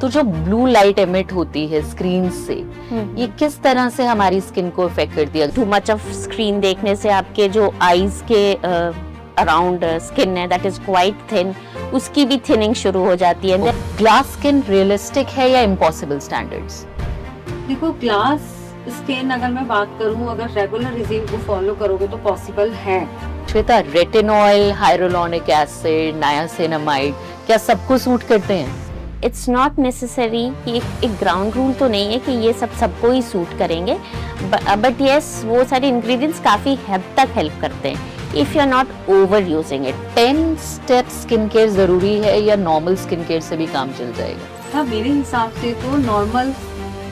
तो जो blue light emit होती है स्क्रीन से, ये किस तरह से हमारी स्किन को इफेक्ट करती है? टू मच ऑफ स्क्रीन देखने से आपके जो आईज के अराउंड स्किन है दैट इज क्वाइट थिन, उसकी भी थिनिंग शुरू हो जाती है। ग्लास स्किन रियलिस्टिक है या इम्पॉसिबल स्टैंडर्ड्स? देखो, ग्लास स्किन अगर मैं बात करूं, अगर रेगुलर रिजीम को फॉलो करोगे तो पॉसिबल है। श्वेता, रेटिनॉल, हाइरोलॉनिक एसिड, नायासिनामाइड क्या सबको सूट करते हैं? इट्स नॉट नेसेसरी कि एक ग्राउंड रूल तो नहीं है कि ये सबको ही सूट करेंगे, बट यस वो सारे इंग्रेडिएंट्स काफी हद तक हेल्प करते हैं if you are not over using it. 10 step skin care जरूरी है या नॉर्मल स्किन केयर से भी काम चल जाएगा? हाँ, मेरे हिसाब से तो नॉर्मल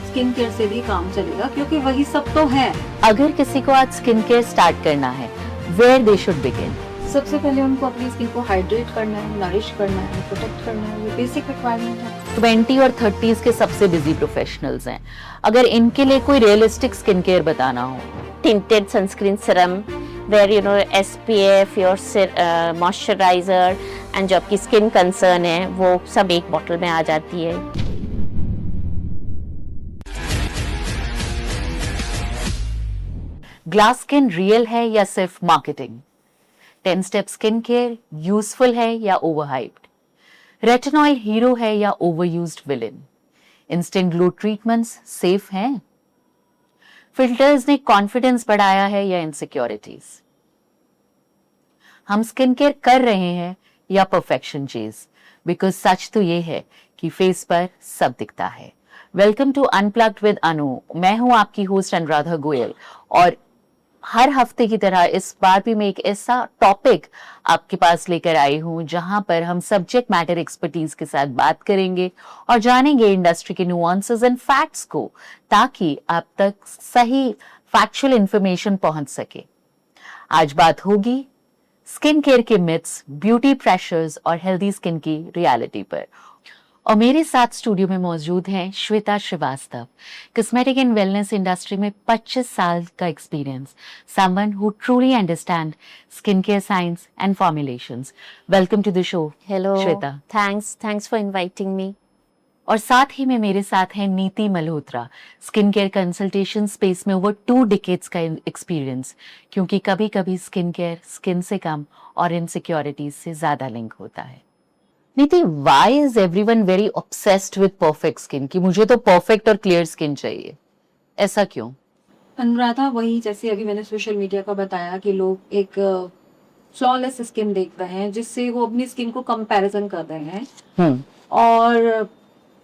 स्किन केयर से भी काम चलेगा, क्योंकि वही सब तो है। अगर किसी को आज स्किन केयर स्टार्ट करना है, वेयर दे शुड बिगिन? सबसे पहले उनको अपनी स्किन को हाइड्रेट करना है, नरिश करना है, प्रोटेक्ट करना है, ये बेसिक रिक्वायरमेंट है। 20 और 30s के सबसे बिजी प्रोफेशनल्स हैं, अगर इनके लिए कोई रियलिस्टिक स्किन केयर बताना हो? Tinted sunscreen serum where you know SPF, your moisturiser and जो आपकी स्किन कंसर्न है वो सब एक बॉटल में आ जाती है। ग्लास स्किन रियल है या सिर्फ marketing? 10 step skin care useful है या ओवरहाइप्ड? रेटिनॉल हीरो है या overused villain? Instant glow treatments safe हैं? फिल्टर्स ने कॉन्फिडेंस बढ़ाया है या इनसिक्योरिटीज? हम स्किन केयर कर रहे हैं या परफेक्शन चेज? बिकॉज सच तो ये है कि फेस पर सब दिखता है। वेलकम टू अनप्लग्ड विद अनु। मैं हूं आपकी होस्ट अनुराधा गोयल, और हर हफ्ते की तरह इस बार भी मैं एक ऐसा टॉपिक आपके पास लेकर आई हूं जहां पर हम सब्जेक्ट मैटर एक्सपर्टीज के साथ बात करेंगे और जानेंगे इंडस्ट्री के नुआंसेस एंड फैक्ट्स को, ताकि आप तक सही फैक्चुअल इंफॉर्मेशन पहुंच सके। आज बात होगी स्किन केयर के मिथ्स, ब्यूटी प्रेशर्स और हेल्दी स्किन की रियलिटी पर। और मेरे साथ स्टूडियो में मौजूद हैं Shweta Srivastava, cosmetic and wellness industry में 25 साल का experience, someone who truly understand skin care science and formulations. Welcome to the show. Hello Shweta. Thanks for inviting me. और साथ ही में मेरे साथ हैं Niti Malhotra, skin care consultation space में ओवर 2 डिकेड्स का एक्सपीरियंस, क्योंकि कभी कभी स्किन केयर स्किन से कम और इनसिक्योरिटीज से ज्यादा लिंक होता है। नीति, why is everyone very obsessed with perfect skin, कि मुझे तो परफेक्ट और क्लियर स्किन चाहिए, ऐसा क्यों? अनुराधा, वही जैसे अभी मैंने सोशल मीडिया का बताया कि लोग एक फ्लॉलेस स्किन देख रहे हैं, जिससे वो अपनी स्किन को कंपैरिजन कर रहे हैं, और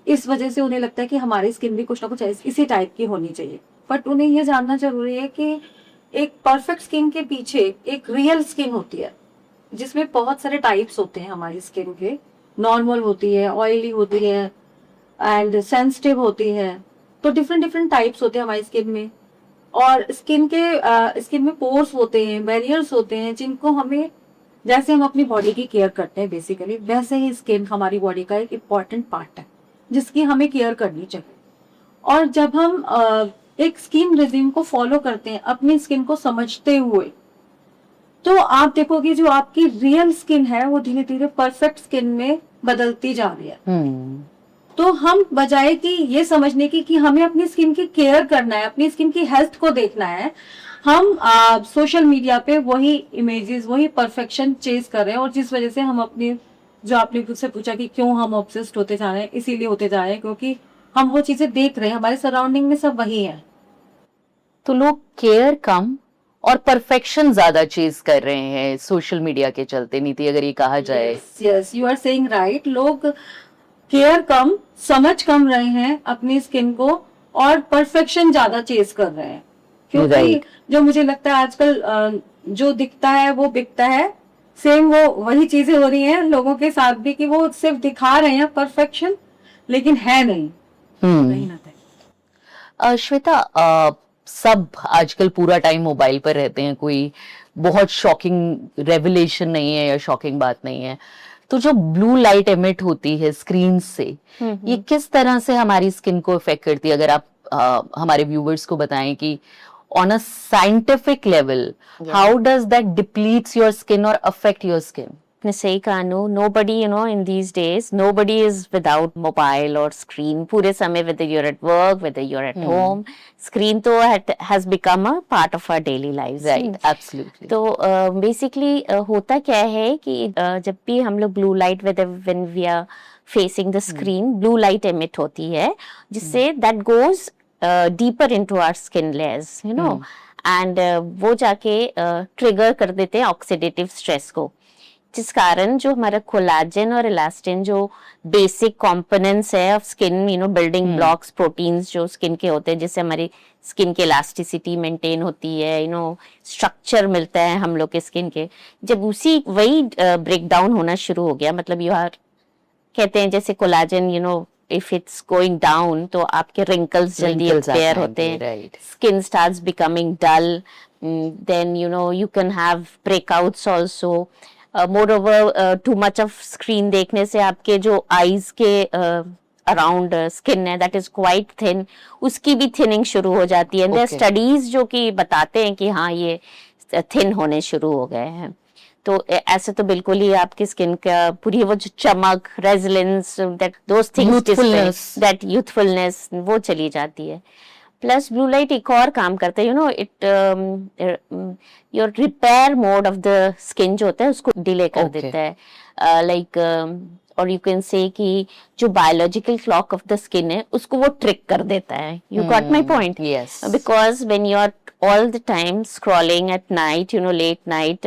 इस वजह से उन्हें लगता है कि हमारी स्किन भी कुछ ना कुछ इसी टाइप की होनी चाहिए। बट उन्हें ये जानना जरूरी है कि एक परफेक्ट स्किन के पीछे एक रियल स्किन होती है, जिसमें बहुत सारे टाइप्स होते हैं हमारी स्किन के। नॉर्मल होती है, ऑयली होती है एंड सेंसिटिव होती है। तो डिफरेंट टाइप्स होते हैं हमारी स्किन में, और स्किन में पोर्स होते हैं, बैरियर्स होते हैं, जिनको हमें, जैसे हम अपनी बॉडी की केयर करते हैं बेसिकली, वैसे ही स्किन हमारी बॉडी का एक इम्पॉर्टेंट पार्ट है जिसकी हमें केयर करनी चाहिए। और जब हम एक स्किन रिजीम को फॉलो करते हैं अपनी स्किन को समझते हुए, तो आप देखोगे जो आपकी रियल स्किन है वो धीरे धीरे परफेक्ट स्किन में बदलती जा रही है। तो हम बजाय कि ये समझने की कि हमें अपनी स्किन की केयर करना है, अपनी स्किन की हेल्थ को देखना है, हम सोशल मीडिया पे वही इमेजेस, वही परफेक्शन चेज कर रहे हैं। और जिस वजह से हम अपनी, जो आपने मुझसे पूछा कि क्यों हम ऑब्सेस्ड होते जा रहे हैं, इसीलिए होते जा रहे हैं क्योंकि हम वो चीजें देख रहे हैं, हमारे सराउंडिंग में सब वही है। तो लोग केयर कम और परफेक्शन ज्यादा चेज कर रहे हैं सोशल मीडिया के चलते, नीति, अगर ये कहा जाए। Yes, you are saying right. लोग केयर कम, समझ कम रहे हैं अपनी स्किन को, और परफेक्शन ज्यादा चेज कर रहे हैं, क्योंकि जो मुझे लगता है आजकल जो दिखता है वो बिकता है। सेम वो वही चीजें हो रही हैं लोगों के साथ भी, कि वो सिर्फ दिखा रहे हैं परफेक्शन, लेकिन है नहीं, कहीं ना कहीं। श्वेता, सब आजकल पूरा टाइम मोबाइल पर रहते हैं, कोई बहुत शॉकिंग रेवलेशन नहीं है या शॉकिंग बात नहीं है। तो जो ब्लू लाइट एमिट होती है स्क्रीन से, ये किस तरह से हमारी स्किन को इफेक्ट करती है? अगर आप हमारे व्यूवर्स को बताएं कि on a scientific level, how does that depletes your skin और अफेक्ट योर स्किन? आपने सही कहा Anu, nobody you know in these days nobody is without mobile और स्क्रीन पूरे समय, whether you're at work, whether you're at home, screen तो has become a part of our daily lives. Right, absolutely. तो basically होता क्या है कि जब भी हम लोग blue light when we are facing the screen, blue light emit होती है जिससे that goes deeper into our skin layers, you know, and वो जाके ट्रिगर कर देते हैं ऑक्सीडेटिव स्ट्रेस को, जिस कारण जो हमारा कोलाजन और इलास्टिन जो बेसिक कंपोनेंट्स है of skin, you know, building blocks, proteins जो स्किन के होते हैं, जिससे हमारी स्किन की इलास्टिसिटी मेंटेन होती है, यू नो, स्ट्रक्चर मिलता है हम लोग के स्किन के, जब उसी वही ब्रेक डाउन होना शुरू हो गया, मतलब यू आर कहते हैं जैसे collagen, you know, if it's going down तो आपके रिंकल्स जल्दी अपीयर होते हैं, right, skin starts becoming dull, then you know you can have breakouts also. Moreover, too much of screen देखने से आपके जो eyes के around skin है that is quite thin, उसकी भी thinning शुरू हो जाती है। there are studies जो कि बताते हैं कि हाँ ये thin होने शुरू हो गए हैं। तो ऐसे तो बिल्कुल ही आपकी स्किन का पूरी वो जो चमक, resilience, that those things, that youthfulness वो चली जाती है। प्लस ब्लू लाइट एक और काम करता है, you know, it your repair mode of the skin जो होता है उसको डिले कर देता है, लाइक और यू कैन से कि जो biological clock of the skin है उसको वो ट्रिक कर देता है। You got my point? Yes, because when you are all the time scrolling at night, you know, late night,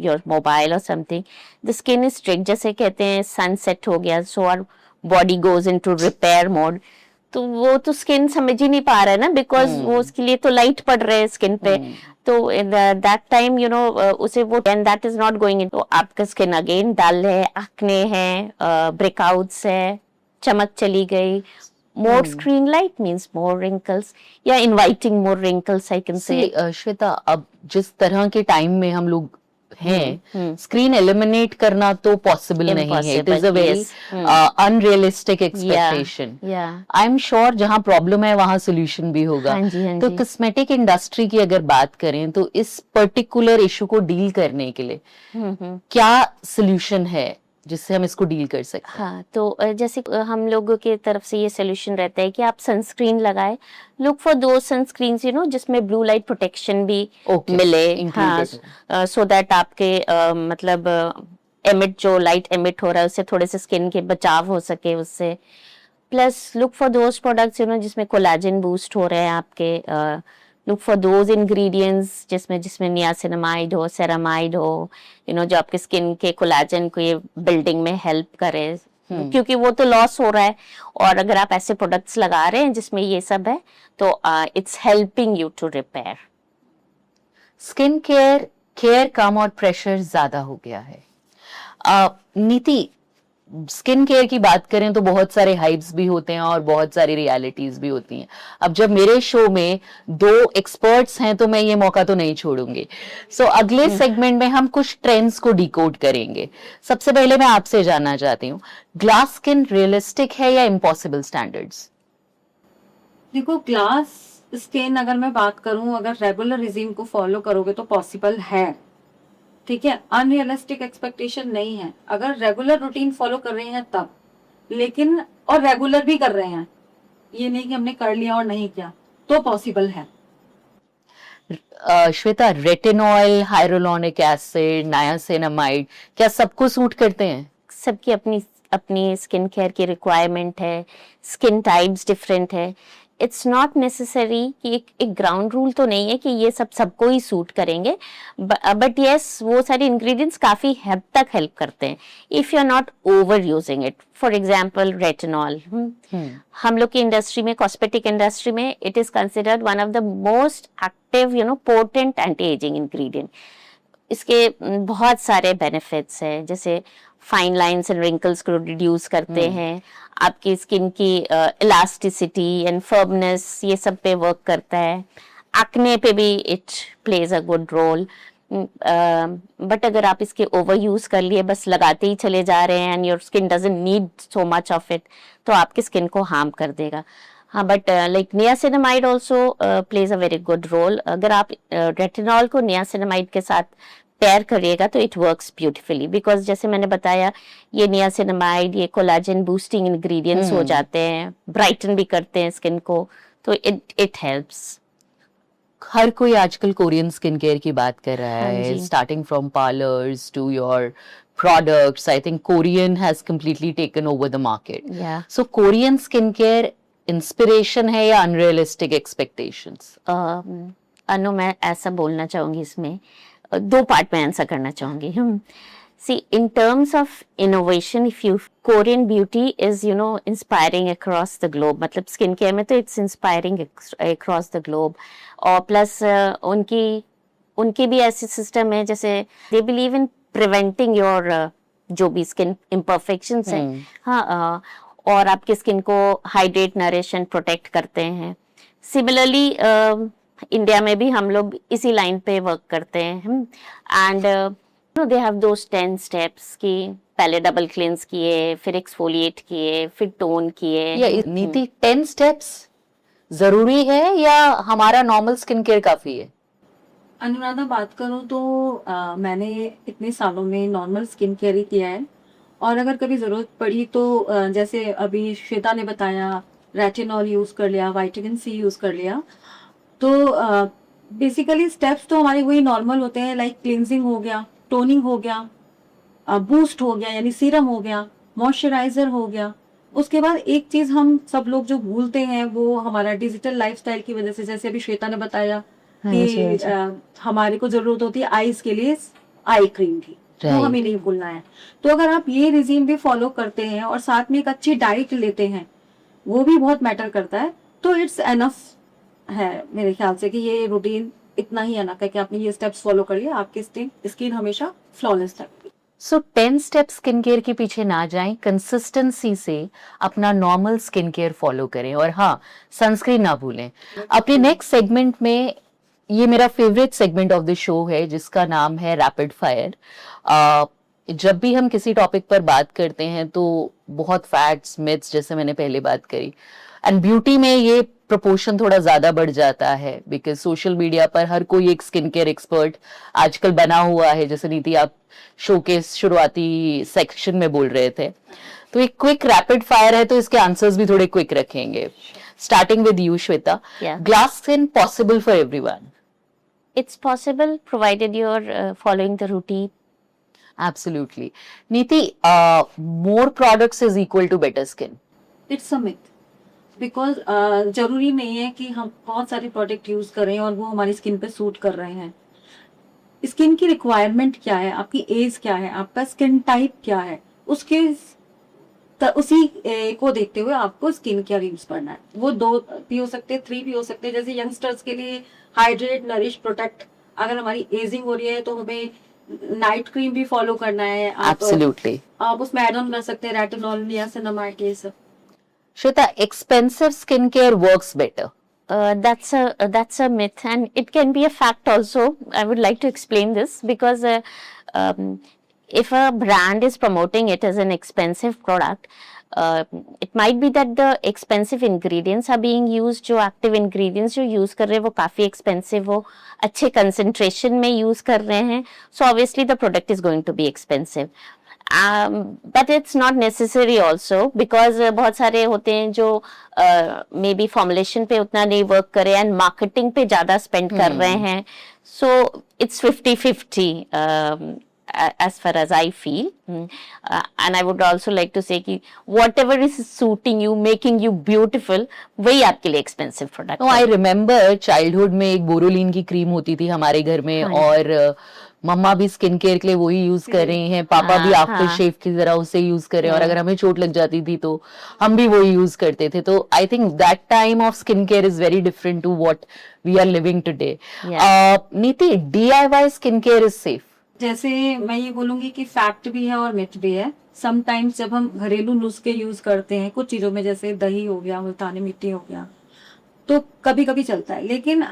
your mobile or something, the skin is strict, जैसे कहते हैं sunset हो गया, so our body goes into repair mode, तो वो तो skin समझ ही नहीं पा रहा है ना, बिकॉज वो उसके लिए तो लाइट पड़ रहे हैं स्किन पे, तो दैट टाइम यू नो उसे वो, and that is not going in, तो आपका स्किन अगेन डल है, एक्ने है, ब्रेकआउट्स है, चमक चली गई। More screen light means more wrinkles. Yeah, inviting more wrinkles, I can say. Shweta, अब जिस तरह के टाइम में हम लोग हैं, स्क्रीन एलिमिनेट करना तो पॉसिबल नहीं है। It is a very unrealistic expectation. I am sure जहाँ प्रॉब्लम है वहाँ सोल्यूशन भी होगा। तो कॉस्मेटिक इंडस्ट्री की अगर बात करें तो इस पर्टिकुलर इशू को डील करने के लिए क्या सोल्यूशन है जिससे हम इसको डील कर सकते हैं? हाँ, तो जैसे हम लोगों की तरफ से ये सोल्यूशन रहता है कि आप सनस्क्रीन लगाएं, लुक फॉर दो सनस्क्रीन्स, यू नो, जिसमें ब्लू लाइट प्रोटेक्शन भी मिले, हाँ, सो दैट आपके मतलब एमिट जो लाइट एमिट हो रहा है उससे थोड़े से स्किन के बचाव हो सके उससे। Plus look for those products, you know, जिसमें कोलाजन बूस्ट हो रहे हैं आपके, look for those ingredients जिसमें नियासिनामाइड हो, सेरामाइड हो, you know, जो आपके स्किन के कोलाजन को ये बिल्डिंग में हेल्प करे, क्योंकि वो तो लॉस हो रहा है, और अगर आप ऐसे प्रोडक्ट्स लगा रहे हैं जिसमें ये सब है तो it's helping you to repair. Skin care कम और प्रेशर ज्यादा हो गया है। नीति, स्किन केयर की बात करें तो बहुत सारे हाइप्स भी होते हैं और बहुत सारी रियलिटीज भी होती हैं। अब जब मेरे शो में दो एक्सपर्ट्स हैं तो मैं ये मौका तो नहीं छोड़ूंगी। सो अगले सेगमेंट में हम कुछ ट्रेंड्स को डिकोड करेंगे। सबसे पहले मैं आपसे जानना चाहती हूँ, ग्लास स्किन रियलिस्टिक है या इम्पॉसिबल स्टैंडर्ड्स? देखो, ग्लास स्किन अगर मैं बात करूं, अगर रेगुलर रिजीम को फॉलो करोगे तो पॉसिबल है, ठीक है, अनरियलिस्टिक एक्सपेक्टेशन नहीं है। अगर रेगुलर रूटीन फॉलो कर रहे हैं तब, लेकिन और रेगुलर भी कर रहे हैं, ये नहीं कि हमने कर लिया और नहीं किया, तो पॉसिबल है। श्वेता, रेटिनॉल, हाइरोलॉनिक एसिड, नायासिनामाइड क्या सबको सूट करते हैं? सबकी अपनी अपनी स्किन केयर की रिक्वायरमेंट है, स्किन टाइप्स डिफरेंट है। इट्स नॉट नेसेसरी कि एक ग्राउंड रूल तो नहीं है कि ये सब सबको ही सूट करेंगे, बट यस वो सारे इंग्रेडिएंट्स काफी हद तक हेल्प करते हैं if you are not over using it. For example retinol, हम लोग की इंडस्ट्री में, कॉस्मेटिक इंडस्ट्री में, it is considered one of the most active, you know, potent anti ageing ingredient. इसके बहुत सारे बेनिफिट्स हैं, जैसे फाइन लाइंस एंड रिंकल्स को रिड्यूस करते हैं, आपकी स्किन की इलास्टिसिटी एंड फर्मनेस, ये सब पे वर्क करता है, एक्ने पे भी it plays a good role. But अगर आप इसके ओवर यूज कर लिए, बस लगाते ही चले जा रहे हैं and your skin doesn't need so much of it, तो आपकी स्किन को हार्म कर देगा। हाँ, but like niacinamide also plays a very good role. अगर आप रेटिनॉल को नियासिनामाइड के साथ पेयर करिएगा तो इट वर्क्स ब्यूटीफुली, बिकॉज जैसे मैंने बताया ये नियासिनामाइड, ये कोलाजन बूस्टिंग इंग्रेडिएंट्स हो जाते हैं, ब्राइटन भी करते हैं स्किन को, तो इट हेल्प्स। हर कोई आजकल कोरियन स्किन केयर की बात कर रहा हाँ है, जी। Starting from parlours to your products. I think Korean has completely taken over the market. Yeah. So Korean skincare inspiration है या unrealistic expectations? अनु, मैं ऐसा बोलना चाहूंगी इसमें, दो पार्ट में आंसर करना चाहूंगी। See, in terms of innovation, if you, Korean beauty is inspiring across the globe, मतलब स्किन केयर में तो it's inspiring across the globe. और प्लस उनकी भी ऐसी सिस्टम है, जैसे they believe in preventing your जो भी स्किन इम्परफेक्शंस है, हाँ, और आपके स्किन को हाइड्रेट, नरिश एंड प्रोटेक्ट करते हैं। सिमिलरली इंडिया में भी हम लोग इसी लाइन पे वर्क करते हैं, and they have those 10 steps कि पहले डबल क्लींस किए, फिर एक्सफोलिएट किए, फिर टोन किए। या नीति 10 स्टेप्स जरूरी है या हमारा नॉर्मल स्किन केयर काफी है? अनुराधा, बात करूं तो मैंने इतने सालों में नॉर्मल स्किन केयर ही किया है, और अगर कभी ज़रूरत पड़ी तो जैसे अभी श्वेता ने बताया, रेटिनॉल यूज़ कर लिया, विटामिन सी यूज़ कर लिया। तो बेसिकली स्टेप्स तो हमारे वही नॉर्मल होते हैं, लाइक क्लिनजिंग हो गया, टोनिंग हो गया, बूस्ट हो गया यानी सीरम हो गया, मॉइस्चराइजर हो गया। उसके बाद एक चीज़ हम सब लोग जो भूलते हैं वो हमारा डिजिटल लाइफस्टाइल की वजह से, जैसे अभी श्वेता ने बताया कि हमारे को जरूरत होती है आईज के लिए आई क्रीम की, तो हमें नहीं भूलना है। तो अगर आप ये रिजीम भी फॉलो करते हैं और साथ में एक अच्छी डाइट लेते हैं, वो भी बहुत मैटर करता है, तो इट्स एनफ है मेरे ख्याल से कि ये रूटीन इतना ही एनफ है कि आपने ये स्टेप्स फॉलो कर लिया, आपकी स्किन हमेशा फ्लॉलेस रहेगी। सो 10 स्टेप स्किन केयर के पीछे ना जाएं, कंसिस्टेंसी से अपना नॉर्मल स्किन केयर फॉलो करें, और हाँ, सनस्क्रीन ना भूलें। अपने नेक्स्ट सेगमेंट में, ये मेरा favourite segment of the show है जिसका नाम है रैपिड फायर। जब भी हम किसी टॉपिक पर बात करते हैं तो बहुत फैक्ट्स, मिथ्स, जैसे मैंने पहले बात करी, एंड ब्यूटी में ये प्रोपोर्शन थोड़ा ज्यादा बढ़ जाता है, बिकॉज सोशल मीडिया पर हर कोई एक स्किन केयर एक्सपर्ट आजकल बना हुआ है। जैसे नीति, आप शो के शुरुआती सेक्शन में बोल रहे थे, तो एक क्विक रैपिड फायर है, तो इसके आंसर्स भी थोड़े क्विक रखेंगे। Starting with you Shweta, glass skin possible for everyone? It's possible provided you're following the routine. Absolutely. Neeti, more products is equal to better skin. It's a myth. Because जरूरी नहीं है कि हम बहुत सारे प्रोडक्ट यूज करें और वो हमारी स्किन पे सूट कर रहे हैं। स्किन की रिक्वायरमेंट क्या है, आपकी एज क्या है, आपका स्किन टाइप क्या है, उसी को देखते हुए आपको स्किन केयर यूज करना है। वो 2 भी हो सकते हैं, 3 भी हो सकते हैं। जैसे यंगस्टर्स के लिए हाइड्रेट, नरिश, प्रोटेक्ट, अगर हमारी एजिंग हो रही है तो हमें नाइट क्रीम भी फॉलो करना है। आप उसमें एड ऑन कर सकते हैं रेटिनॉल, नियासिनामाइड, ये सब। Shweta, expensive skin care works better? That's a myth, and it can be a fact also. I would like to explain this because if a brand is promoting it as an expensive product, it might be that the expensive ingredients are being used, जो active ingredients जो use कर रहे हैं वो काफी expensive हो, अच्छे concentration में use कर रहे हैं, so obviously the product is going to be expensive. But it's not necessary also, because बहुत सारे होते हैं जो maybe formulation पे उतना नहीं work करे and marketing पे ज़्यादा spend कर रहे हैं, so it's 50-50 as far as I feel. And I would also like to say कि whatever is suiting you, making you beautiful, वही आपके लिए expensive product। No, I remember childhood में एक बोरोलिन की क्रीम होती थी हमारे घर में, और मम्मा भी स्किन केयर के लिए वही यूज कर रही हैं, पापा भी आफ्टर शेव की तरह उसे यूज कर रहे हैं, और अगर हमें चोट लग जाती थी तो हम भी वही यूज करते थे। तो I think that time of skin care is very different to what we are living today. Niti, DIY skin care is safe? जैसे मैं ये बोलूंगी कि फैक्ट भी है और मिथ भी है। समटाइम्स जब हम घरेलू नुस्खे यूज करते हैं कुछ चीजों में, जैसे दही हो गया, मुल्तानी मिट्टी हो गया, तो कभी कभी चलता है। लेकिन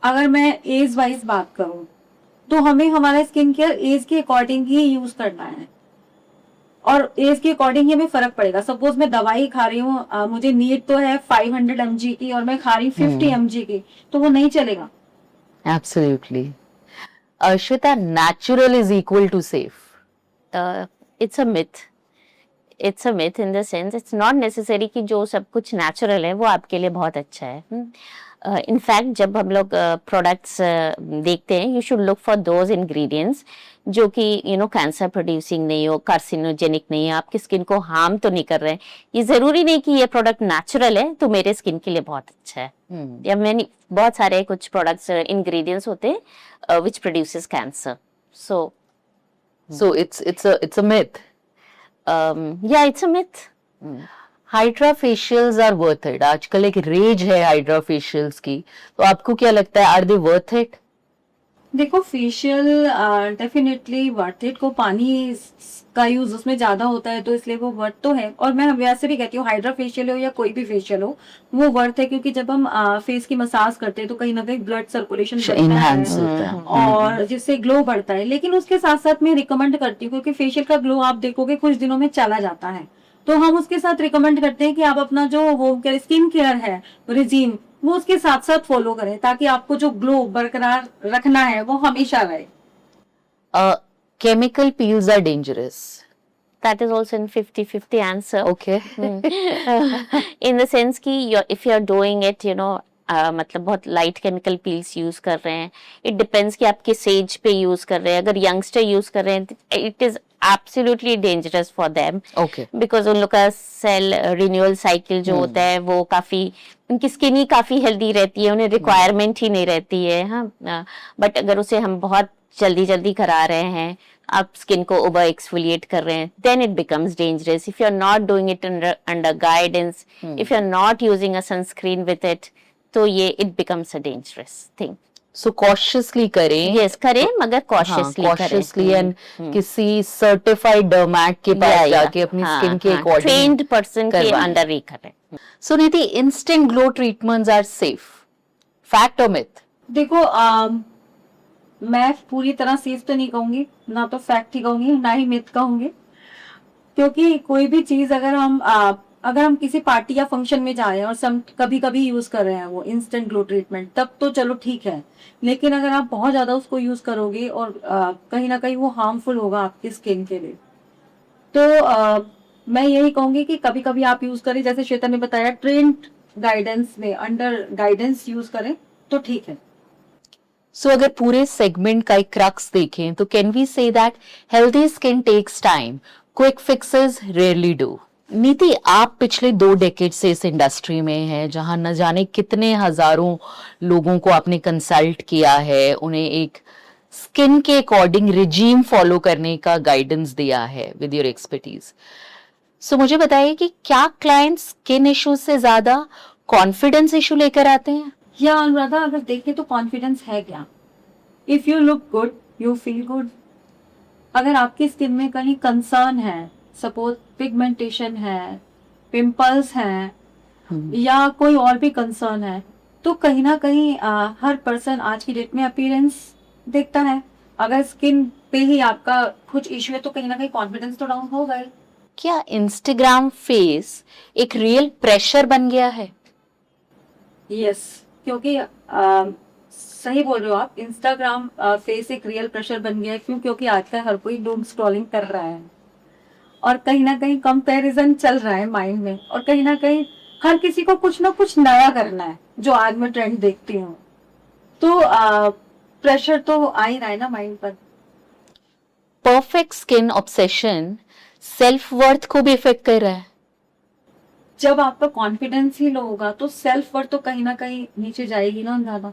अगर मैं एज वाइज बात करूं तो हमें हमारा स्किन केयर एज के अकॉर्डिंग ही यूज करना है, और एज के अकॉर्डिंग ही हमें फर्क पड़ेगा। सपोज मैं दवाई खा रही हूँ, मुझे नीड तो है 500 mg की और मैं खा रही हूँ 50 mg की, तो वो नहीं चलेगा। Absolutely. Shweta, natural is equal to safe. It's a myth. It's a myth in the sense it's not necessary कि जो सब कुछ natural है वो आपके लिए बहुत अच्छा है. In fact, जब हम लोग products देखते हैं, you should look for those ingredients जो कि कैंसर प्रोड्यूसिंग नहीं हो, कार्सिनोजेनिक नहीं है, आपकी स्किन को हार्म तो नहीं कर रहे हैं. ये जरूरी नहीं कि ये प्रोडक्ट नेचुरल है तो मेरे स्किन के लिए बहुत अच्छा है. या मैंने बहुत सारे कुछ प्रोडक्ट्स इंग्रेडिएंट्स होते हैं which produces cancer. So it's a myth. Yeah, it's a myth. Hydra facials are worth it. आजकल एक रेज है हाइड्रा फेशियल्स की, तो आपको क्या लगता है, आर दे वर्थ इट? देखो, फेशियल डेफिनेटली वर्थ इट. को पानी का यूज उसमें ज्यादा होता है तो इसलिए वो वर्थ तो है. और मैं वैसे भी कहती हूँ हाइड्रा फेशियल हो या कोई भी फेशियल हो वो वर्थ है, क्योंकि जब हम फेस की मसाज करते हैं तो कहीं ना कहीं ब्लड सर्कुलेशन इनहैंस होता है और जिससे ग्लो बढ़ता है. लेकिन उसके साथ साथ मैं रिकमेंड करती हूँ, क्योंकि फेशियल का ग्लो आप देखोगे कुछ दिनों में चला जाता है, तो हम उसके साथ रिकमेंड करते हैं कि आप अपना जो होम केयर स्किन केयर है रिजीम वो उसके साथ साथ फॉलो करें, ताकि आपको जो ग्लो बरकरार रखना है वो हमेशा रहे. Chemical peels are dangerous. That is also in 50-50 answer. Okay. In the sense कि if you are doing it, मतलब बहुत लाइट केमिकल पील्स यूज कर रहे हैं, इट डिपेंड्स कि आप किस एज पे यूज कर रहे हैं. अगर यंगस्टर यूज कर रहे हैं it is absolutely dangerous for them. Okay. Because उन लोग का सेल रिन्यूअल साइकिल जो होता है वो काफी, उनकी स्किन ही काफी हेल्दी रहती है, उन्हें रिक्वायरमेंट ही नहीं रहती है. हाँ, बट अगर उसे हम बहुत जल्दी जल्दी करा रहे हैं, आप स्किन को ओवर एक्सफोलिएट कर रहे हैं, then it becomes dangerous. If you are not doing it under guidance, if you are not using a sunscreen with it, तो ये it becomes a dangerous thing. So cautiously करें. Yes करें, मगर cautiously cautiously and किसी certified derm के पास जाके अपनी स्किन के अकॉर्डिंग ट्रेन्ड पर्सन के अंडर ही करें. So Niti, instant glow treatments are safe, fact और मिथ? देखो, मैं पूरी तरह सेफ तो नहीं कहूंगी, ना तो फैक्ट ही कहूंगी, ना ही मिथ कहूंगी. क्योंकि कोई भी चीज अगर हम किसी पार्टी या फंक्शन में जाए और कभी कभी यूज कर रहे हैं वो इंस्टेंट ग्लो ट्रीटमेंट, तब तो चलो ठीक है. लेकिन अगर आप बहुत ज्यादा उसको यूज करोगे और कहीं ना कहीं वो हार्मफुल होगा आपकी स्किन के लिए, तो मैं यही कहूंगी कि कभी कभी आप यूज करें, जैसे श्वेता ने बताया, ट्रेंड गाइडेंस में, अंडर गाइडेंस यूज करें तो ठीक है. सो अगर पूरे सेगमेंट का एक क्रक्स देखें तो can we say that healthy skin takes time, quick fixes rarely do? Niti, आप पिछले 2 डेकेड से इस इंडस्ट्री में हैं, जहां न जाने कितने हजारों लोगों को आपने कंसल्ट किया है, उन्हें एक स्किन के अकॉर्डिंग रिजीम फॉलो करने का गाइडेंस दिया है विद योर एक्सपर्टीज. सो मुझे बताइए कि क्या क्लाइंट स्किन इश्यूज से ज्यादा कॉन्फिडेंस इशू लेकर आते हैं? या अनुराधा, अगर देखें तो कॉन्फिडेंस है क्या? If you look good you feel good. अगर आपकी स्किन में कहीं कंसर्न है, सपोज पिगमेंटेशन है, पिंपल्स हैं या कोई और भी कंसर्न है, तो कहीं ना कहीं हर पर्सन आज की डेट में अपीयरेंस देखता है. अगर स्किन पे ही आपका कुछ इश्यू है तो कहीं ना कहीं कॉन्फिडेंस तो डाउन होगा ही. क्या इंस्टाग्राम फेस एक रियल प्रेशर बन गया है? यस, क्योंकि सही बोल रहे हो आप, इंस्टाग्राम फेस एक रियल प्रेशर बन गया है. क्यों? क्योंकि आजकल हर कोई डूम स्क्रॉलिंग कर रहा है और कहीं ना कहीं कंपैरिजन चल रहा है माइंड में, और कहीं ना कहीं हर किसी को कुछ ना कुछ नया करना है, जो आज मैं ट्रेंड देखती हूँ. तो प्रेशर तो आ ही रहा है ना माइंड पर. Perfect skin obsession self worth को भी इफेक्ट कर रहा है. जब आपका कॉन्फिडेंस ही लो होगा तो सेल्फ वर्थ तो कहीं ना कहीं नीचे जाएगी ना ज्यादा.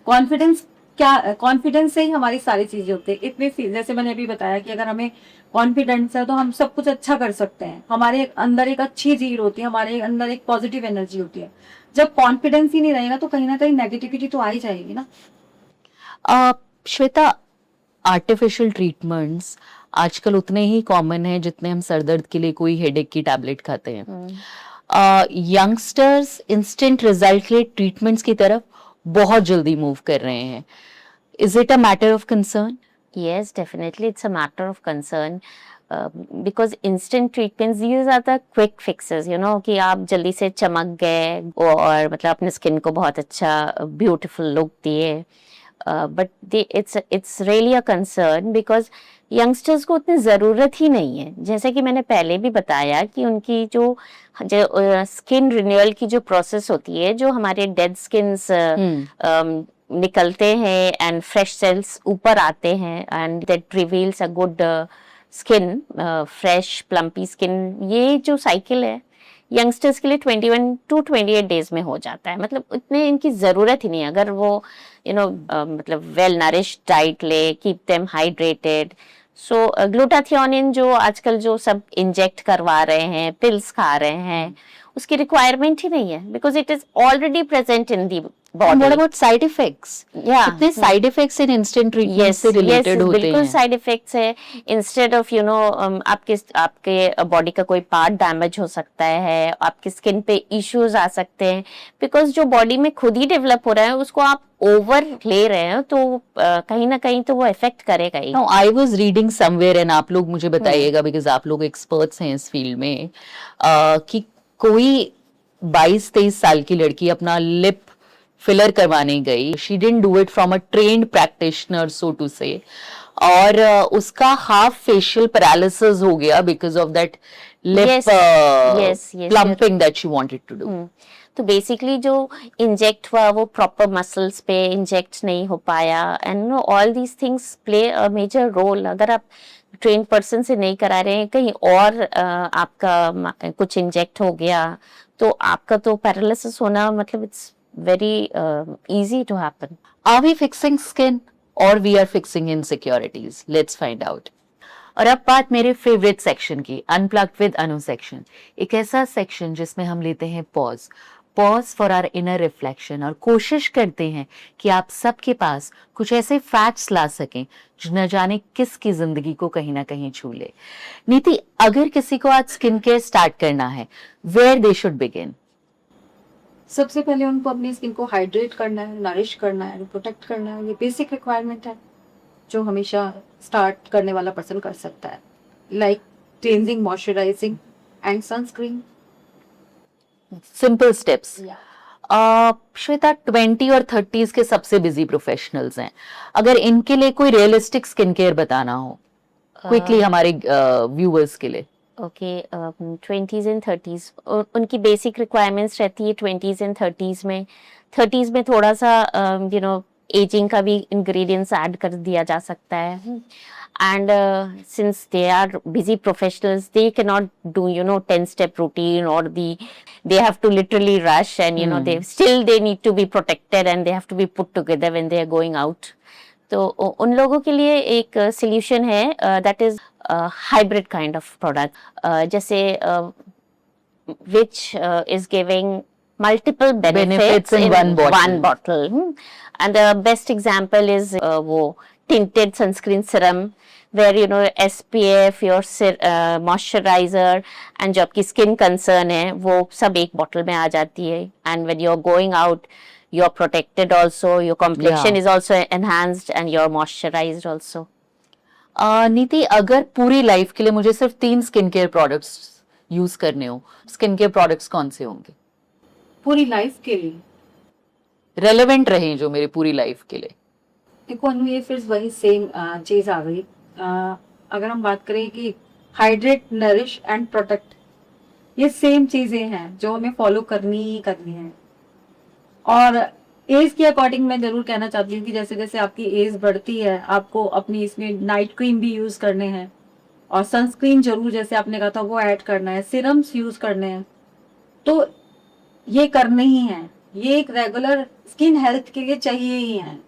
कॉन्फिडेंस से ही हमारी सारी चीजें होती है. इतने जैसे मैंने अभी बताया कि अगर हमें कॉन्फिडेंस है तो हम सब कुछ अच्छा कर सकते हैं. हमारे अंदर एक अच्छी चीज होती है, हमारे अंदर एक पॉजिटिव एनर्जी होती है. जब कॉन्फिडेंस ही नहीं रहेगा तो कहीं ना कहीं नेगेटिविटी तो आ ही जाएगी ना. श्वेता, आर्टिफिशियल ट्रीटमेंट्स आजकल उतने ही कॉमन है जितने हम सरदर्द के लिए कोई हेडेक की टैबलेट खाते हैं. यंगस्टर्स इंस्टेंट रिजल्ट के ट्रीटमेंट्स की तरफ बहुत जल्दी मूव कर रहे हैं. Is it a matter of concern? Yes, definitely it's a matter of concern because instant treatments, these are the quick fixes, कि आप जल्दी से चमक गए और मतलब अपने स्किन को बहुत अच्छा ब्यूटीफुल लुक दिए. But it's really a concern because youngsters को उतनी ज़रूरत ही नहीं है. जैसे कि मैंने पहले भी बताया कि उनकी जो स्किन रिन्यूअल की जो प्रोसेस होती है, जो हमारे डेड स्किन्स निकलते हैं एंड फ्रेश सेल्स ऊपर आते हैं and that reveals a good skin, fresh plumpy skin, ये जो साइकिल है यंगस्टर्स के लिए 21 to 28 डेज में हो जाता है. मतलब इतने इनकी ज़रूरत ही नहीं है. अगर वो मतलब वेल नरिश्ड डाइट ले, कीप देम हाइड्रेटेड. सो ग्लूटाथियोनिन जो आजकल जो सब इंजेक्ट करवा रहे हैं, पिल्स खा रहे हैं, उसकी रिक्वायरमेंट ही नहीं है because it is already present in the And what about side effects? Yeah. कितने side effects in instant treatment से related होते बिल्कुल हैं? साइड इफेक्ट्स है. इंस्टेड ऑफ आपके बॉडी का कोई पार्ट डैमेज हो सकता है, आपकी स्किन पे इश्यूज आ सकते हैं बिकॉज जो बॉडी में खुद ही डेवलप हो रहा है उसको आप ओवर ले रहे हैं तो कहीं ना कहीं तो वो इफेक्ट करेगा ही. No, I was reading somewhere and आप लोग मुझे बताइएगा because आप लोग experts हैं इस फील्ड में, कि कोई 22-23 साल की लड़की अपना लिप फिलर करवाने गई. She didn't do it from a trained practitioner so to say, और उसका हाफ फेशियल पैरालिसिस हो गया because of that lip plumping that she wanted to do. तो बेसिकली जो इंजेक्ट हुआ वो प्रॉपर मसल्स पे इंजेक्ट नहीं हो पाया and all these things play a major role. अगर आप ट्रेन पर्सन से नहीं करा रहे हैं, कहीं और आपका कुछ इंजेक्ट हो गया तो आपका तो पैरालिसिस होना मतलब it's very easy to happen. Are we fixing skin or we are fixing insecurities? Let's find out. और अब बात मेरे फेवरेट सेक्शन की, अनप्लग्ड विद अनु सेक्शन. एक ऐसा सेक्शन जिसमें हम लेते हैं pause for our inner reflection और कोशिश करते हैं कि आप सबके पास कुछ ऐसे फैक्ट्स ला सकें जो न जाने किसकी जिंदगी को कहीं ना कहीं छू ले. नीति, अगर किसी को आज स्किन केयर स्टार्ट करना है, वेयर दे शुड बिगिन? सबसे पहले उनको अपनी स्किन को हाइड्रेट करना है, नरिश करना है, प्रोटेक्ट करना है. ये बेसिक रिक्वायरमेंट है जो हमेशा स्टार्ट करने वाला पर्सन कर सकता है. Like cleansing, moisturising and sunscreen. Simple steps. Shweta, 20 और 30s के सबसे बिजी प्रोफेशनल्स हैं. अगर इनके लिए कोई रियलिस्टिक स्किन केयर बताना हो क्विकली हमारे व्यूअर्स के लिए. ओके, 20s एंड 30s उनकी बेसिक रिक्वायरमेंट्स रहती है 20s एंड 30s में. 30s में थोड़ा सा एजिंग का भी इंग्रेडिएंट्स ऐड कर दिया जा सकता है. And since they are busy professionals they can not do 10-step routine or they have to literally rush and they need to be protected and they have to be put together when they are going out. तो उन लोगों के लिए एक solution है that is hybrid kind of product जैसे which is giving multiple benefits in one bottle. And the best example is वो tinted sunscreen serum where SPF, your moisturizer and जो आपकी skin concern है वो सब एक bottle में आ जाती है. And when you're going out you're protected also, your complexion is also enhanced and you're moisturized also. नीति, अगर पूरी लाइफ के लिए मुझे सिर्फ 3 स्किन केयर प्रोडक्ट्स यूज करने हो, स्किन केयर प्रोडक्ट्स कौन से होंगे पूरी लाइफ के लिए, रेलेवेंट रहे जो मेरी पूरी लाइफ के लिए? देखो अनु, ये फिर वही सेम चीज आ गई. अगर हम बात करें कि हाइड्रेट, नरिश एंड प्रोटेक्ट, ये सेम चीजें हैं जो हमें फॉलो करनी ही करनी है. और एज के अकॉर्डिंग मैं जरूर कहना चाहती हूँ कि जैसे जैसे आपकी एज बढ़ती है आपको अपनी इसमें नाइट क्रीम भी यूज करने हैं और सनस्क्रीन जरूर जैसे आपने कहा था वो ऐड करना है, सिरम्स यूज करने हैं. तो ये करने ही हैं, ये एक रेगुलर स्किन हेल्थ के लिए चाहिए ही है.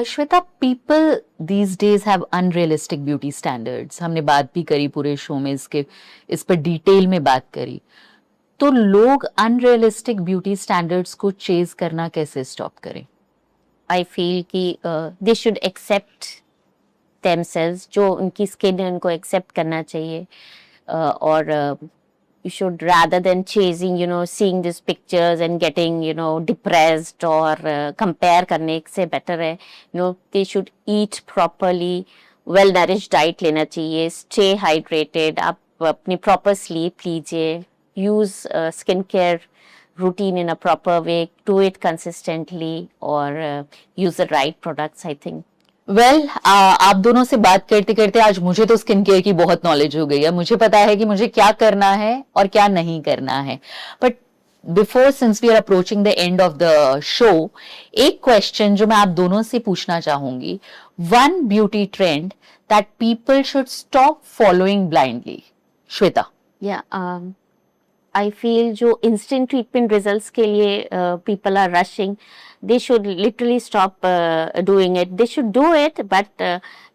Shweta, people these days have unrealistic beauty standards. हमने बात भी करी पूरे शो में, इस पर डिटेल में बात करी. तो लोग अनरियलिस्टिक ब्यूटी स्टैंडर्ड्स को चेज करना कैसे स्टॉप करें? आई फील कि दे शुड एक्सेप्ट देमसेल्व्स, जो उनकी स्किन है उनको एक्सेप्ट करना चाहिए. और you should, rather than chasing seeing these pictures and getting depressed or compare करने से better है they should eat properly, well nourished diet लेना चाहिए, stay hydrated, आप अपनी proper sleep लीजिए, use skin care routine in a proper way, do it consistently, or use the right products, I think. Well आप दोनों से बात करते करते आज मुझे तो स्किन केयर की बहुत नॉलेज हो गई है. मुझे पता है कि मुझे क्या करना है और क्या नहीं करना है. But before, since we are approaching the end of the show, एक क्वेश्चन जो मैं आप दोनों से पूछना चाहूंगी. One beauty trend that people should stop following blindly. Shweta. I feel जो instant treatment results के लिए people are rushing, they should literally stop doing it. They should do it, but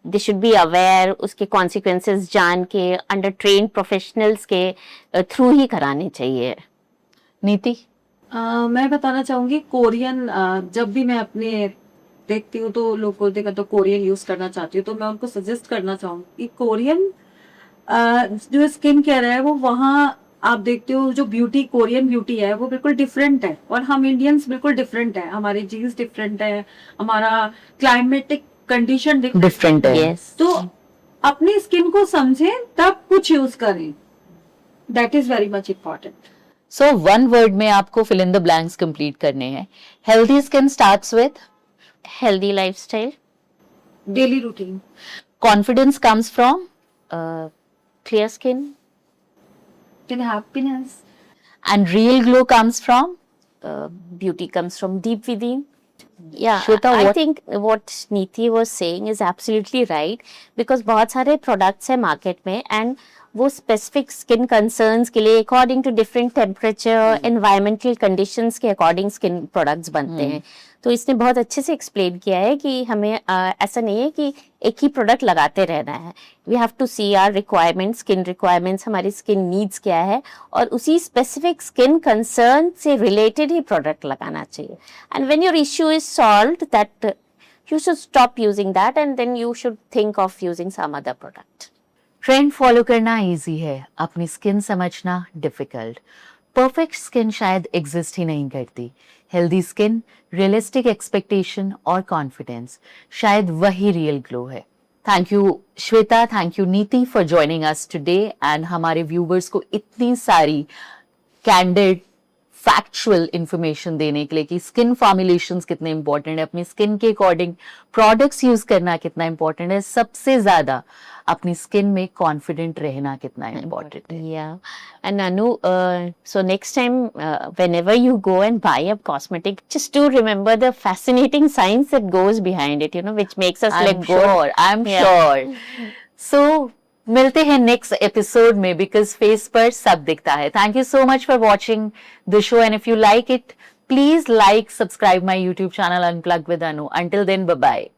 they should be aware, उसके consequences जान के under trained professionals के through ही कराने चाहिए. नीति. मैं बताना चाहूंगी कोरियन, जब भी मैं अपने देखती हूँ तो लोग बोलते हैं तो कोरियन यूज करना चाहती हूँ, तो मैं उनको सजेस्ट करना चाहूंगी कि कोरियन जो स्किन केयर है वो वहाँ आप देखते हो जो ब्यूटी, कोरियन ब्यूटी है वो बिल्कुल डिफरेंट है, और हम इंडियंस बिल्कुल डिफरेंट है, हमारे जीन्स डिफरेंट है, हमारा क्लाइमेटिक कंडीशन डिफरेंट है. Yes. तो अपनी स्किन को समझें तब कुछ यूज करें. That is very much important. So one word में आपको fill in the blanks complete करने हैं. Healthy skin starts with Healthy lifestyle, daily routine. Confidence comes from clear skin, in happiness. And real glow comes from beauty comes from deep within. Yeah, Shweta, I what- think what Neeti was saying is absolutely right, because बहुत सारे products है market में, and वो specific skin concerns के लिए according to different temperature, environmental conditions के according skin products बनते हैं. तो इसने बहुत अच्छे से explain किया है कि हमें ऐसा नहीं है कि एक ही product लगाते रहना है. We have to see our requirements, skin requirements, हमारी skin needs क्या है, और उसी specific skin concern से related ही product लगाना चाहिए. And when your issue is solved, that you should stop using that, and then you should think of using some other product. Trend follow करना easy है, अपनी स्किन समझना difficult. Perfect skin शायद exist ही नहीं करती. हेल्दी स्किन, रियलिस्टिक एक्सपेक्टेशन और confidence, शायद वही रियल ग्लो है. Thank you Shweta, thank you Niti for joining us today, and हमारे व्यूवर्स को इतनी सारी कैंडिड फैक्चुअल इंफॉर्मेशन देने के लिए कि स्किन फॉर्मुलेशंस कितने इंपॉर्टेंट है, अपनी स्किन के अकॉर्डिंग प्रोडक्ट्स यूज करना कितना इंपॉर्टेंट है, सबसे ज्यादा अपनी स्किन में कॉन्फिडेंट रहना कितना इंपॉर्टेंट है. Yeah, and Anu, so next time, whenever you go and buy a cosmetic, just do remember the fascinating science that goes behind it, which makes us I'm let go. sure, I'm Yeah. sure. So मिलते हैं next episode में, because face पर सब दिखता है. Thank you so much for watching the show, and if you like it, please like, subscribe my YouTube channel unplugged with Anu. Until then, bye bye.